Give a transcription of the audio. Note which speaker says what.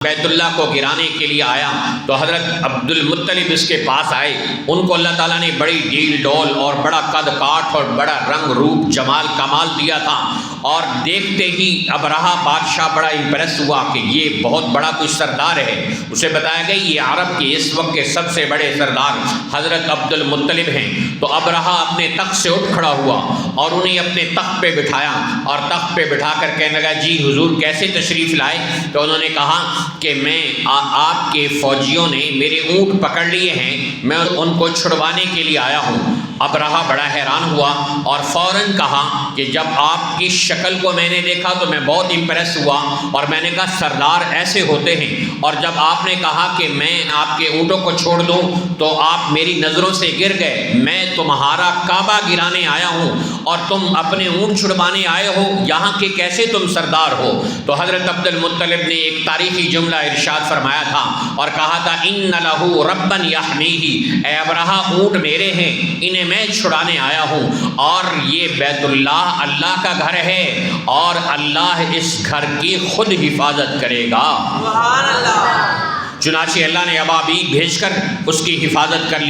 Speaker 1: بیت اللہ کو گرانے کے لیے آیا تو حضرت عبد المطلب اس کے پاس آئے. ان کو اللہ تعالیٰ نے بڑی ڈیل ڈول اور بڑا قد کاٹ اور بڑا رنگ روپ جمال کمال دیا تھا، اور دیکھتے ہی ابرہہ بادشاہ بڑا امپریس ہوا کہ یہ بہت بڑا کوئی سردار ہے. اسے بتایا گیا یہ عرب کے اس وقت کے سب سے بڑے سردار حضرت عبد المطلب ہیں. تو ابرہہ اپنے تخت سے اٹھ کھڑا ہوا اور انہیں اپنے تخت پہ بٹھایا، اور تخت پہ بٹھا کر کہنے لگا جی حضور کیسے تشریف لائے؟ تو انہوں نے کہا کہ میں آپ کے فوجیوں نے میرے اونٹ پکڑ لیے ہیں، میں ان کو چھڑوانے کے لیے آیا ہوں. ابرہہ بڑا حیران ہوا اور فوراً کہا کہ جب آپ کی شکل کو میں نے دیکھا تو میں بہت امپریس ہوا، اور میں نے کہا سردار ایسے ہوتے ہیں، اور جب آپ نے کہا کہ میں آپ کے اونٹوں کو چھوڑ دوں تو آپ میری نظروں سے گر گئے. میں تمہارا کعبہ گرانے آیا ہوں اور تم اپنے اونٹ چھڑوانے آئے ہو، یہاں کے کیسے تم سردار ہو؟ تو حضرت عبد المطلب نے ایک تاریخی جملہ ارشاد فرمایا تھا اور کہا تھا ان لہو ربا یحمیہ، اے ابرہہ اونٹ میرے ہیں، انہیں میں چھڑانے آیا ہوں، اور یہ بیت اللہ اللہ کا گھر ہے اور اللہ اس گھر کی خود حفاظت کرے گا. سبحان اللہ. چنانچہ اللہ نے ابابیل بھیج کر اس کی حفاظت کر لی.